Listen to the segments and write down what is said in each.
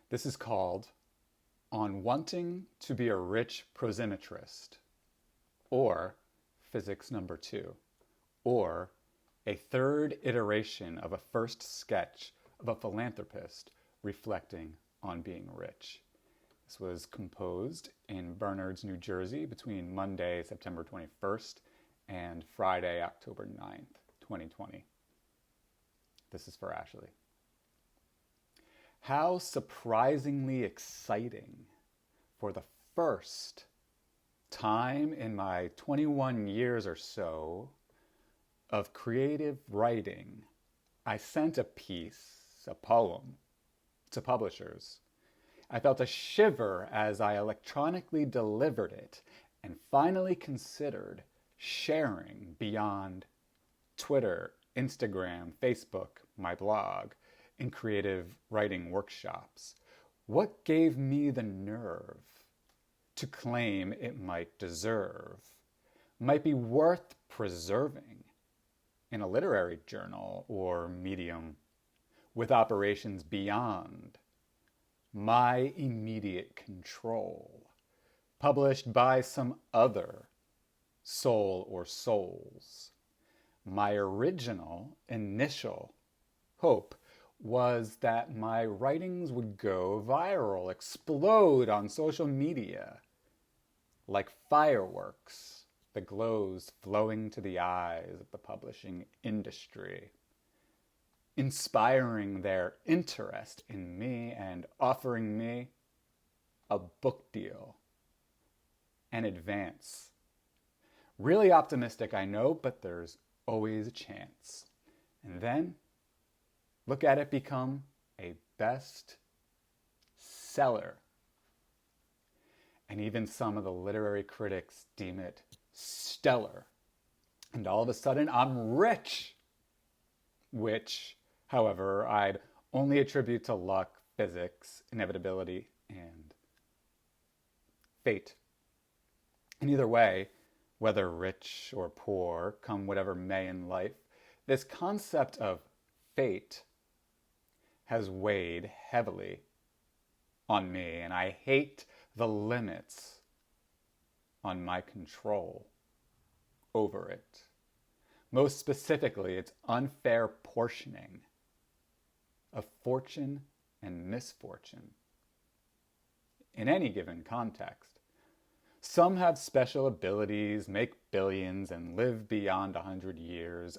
This is called On Wanting to Be a Rich Prosimetrist, or Physics Number 2, or a third iteration of a first sketch of a philanthropist reflecting on being rich. This was composed in Bernards, New Jersey between Monday, September 21st and Friday, October 9th, 2020. This is for Ashley. How surprisingly exciting for the first time in my 21 years or so of creative writing, I sent a piece, a poem, to publishers. I felt a shiver as I electronically delivered it and finally considered sharing beyond Twitter, Instagram, Facebook, my blog, in creative writing workshops. What gave me the nerve to claim it might deserve, might be worth preserving in a literary journal or medium with operations beyond my immediate control, published by some other soul or souls? My original, initial hope was that my writings would go viral, explode on social media like fireworks, the glows flowing to the eyes of the publishing industry, inspiring their interest in me and offering me a book deal, an advance. Really optimistic, I know, but there's always a chance. And then look at it become a best seller. And even some of the literary critics deem it stellar. And all of a sudden, I'm rich. Which, however, I'd only attribute to luck, physics, inevitability, and fate. And either way, whether rich or poor, come whatever may in life, this concept of fate has weighed heavily on me, and I hate the limits on my control over it. Most specifically, its unfair portioning of fortune and misfortune in any given context. Some have special abilities, make billions, and live beyond 100 years,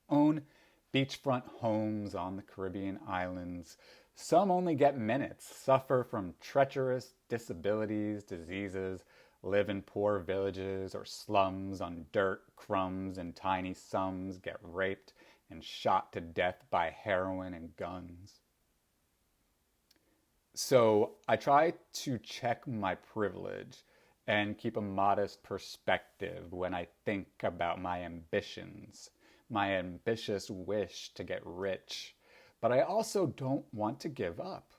own beachfront homes on the Caribbean islands. Some only get minutes, suffer from treacherous disabilities, diseases, live in poor villages or slums on dirt, crumbs, and tiny sums, get raped and shot to death by heroin and guns. So I try to check my privilege and keep a modest perspective when I think about my ambitions, my ambitious wish to get rich. But I also don't want to give up,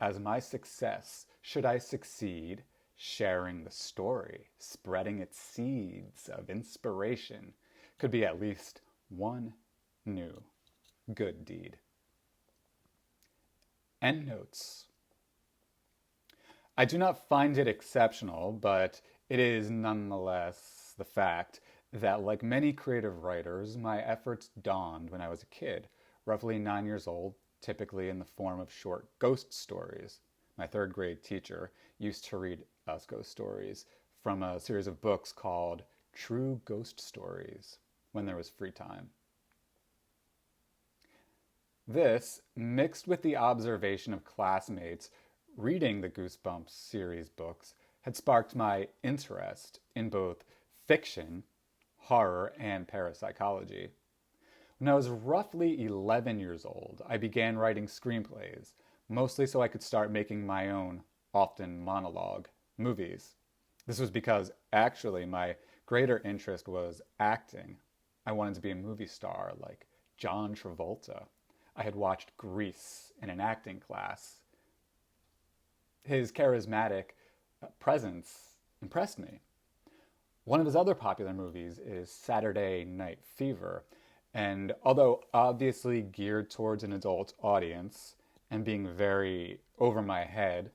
as my success, should I succeed, sharing the story, spreading its seeds of inspiration, could be at least one new good deed. Endnotes. I do not find it exceptional, but it is nonetheless the fact that, like many creative writers, my efforts dawned when I was a kid, roughly 9 years old, typically in the form of short ghost stories. My third grade teacher used to read us ghost stories from a series of books called True Ghost Stories when there was free time. This, mixed with the observation of classmates reading the Goosebumps series books, had sparked my interest in both fiction, horror, and parapsychology. When I was roughly 11 years old, I began writing screenplays, mostly so I could start making my own, often monologue, movies. This was because, actually, my greater interest was acting. I wanted to be a movie star like John Travolta. I had watched Grease in an acting class. His charismatic presence impressed me. One of his other popular movies is Saturday Night Fever, and although obviously geared towards an adult audience and being very over my head.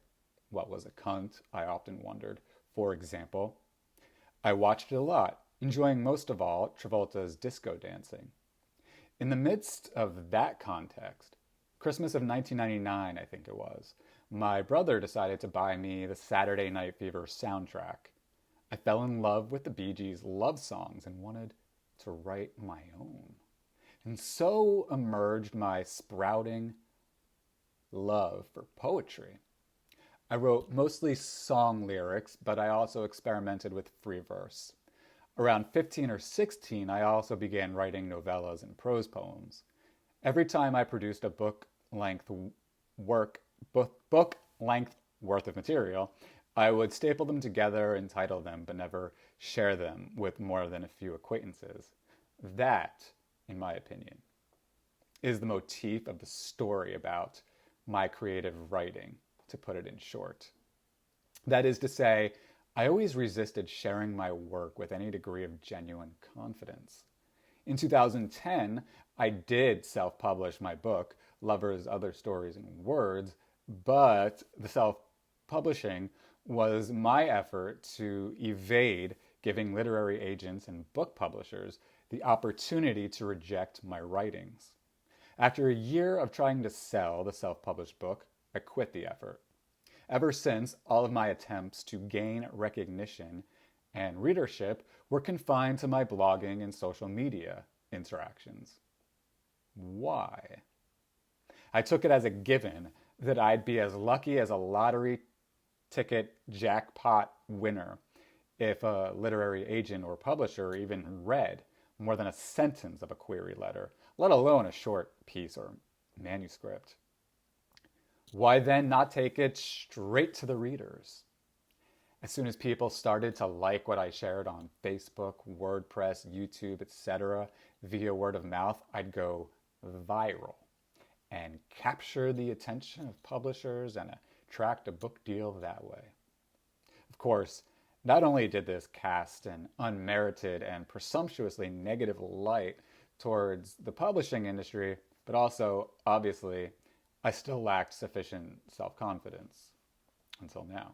What was a cunt? I often wondered. For example, I watched it a lot, enjoying most of all Travolta's disco dancing. In the midst of that context, Christmas of 1999, I think it was, my brother decided to buy me the Saturday Night Fever soundtrack. I fell in love with the Bee Gees' love songs and wanted to write my own. And so emerged my sprouting love for poetry. I wrote mostly song lyrics, but I also experimented with free verse. Around 15 or 16, I also began writing novellas and prose poems. Every time I produced a book-length worth of material, I would staple them together and title them, but never share them with more than a few acquaintances. That, in my opinion, is the motif of the story about my creative writing, to put it in short. That is to say, I always resisted sharing my work with any degree of genuine confidence. In 2010, I did self-publish my book, Lovers, Other Stories, and Words, but the self-publishing was my effort to evade giving literary agents and book publishers the opportunity to reject my writings. After a year of trying to sell the self-published book, I quit the effort. Ever since, all of my attempts to gain recognition and readership were confined to my blogging and social media interactions. Why? I took it as a given that I'd be as lucky as a lottery ticket jackpot winner if a literary agent or publisher even read more than a sentence of a query letter, let alone a short piece or manuscript. Why then not take it straight to the readers? As soon as people started to like what I shared on Facebook, WordPress, YouTube, etc., via word of mouth, I'd go viral and capture the attention of publishers and attract a book deal that way. Of course, not only did this cast an unmerited and presumptuously negative light towards the publishing industry, but also, obviously, I still lacked sufficient self-confidence until now.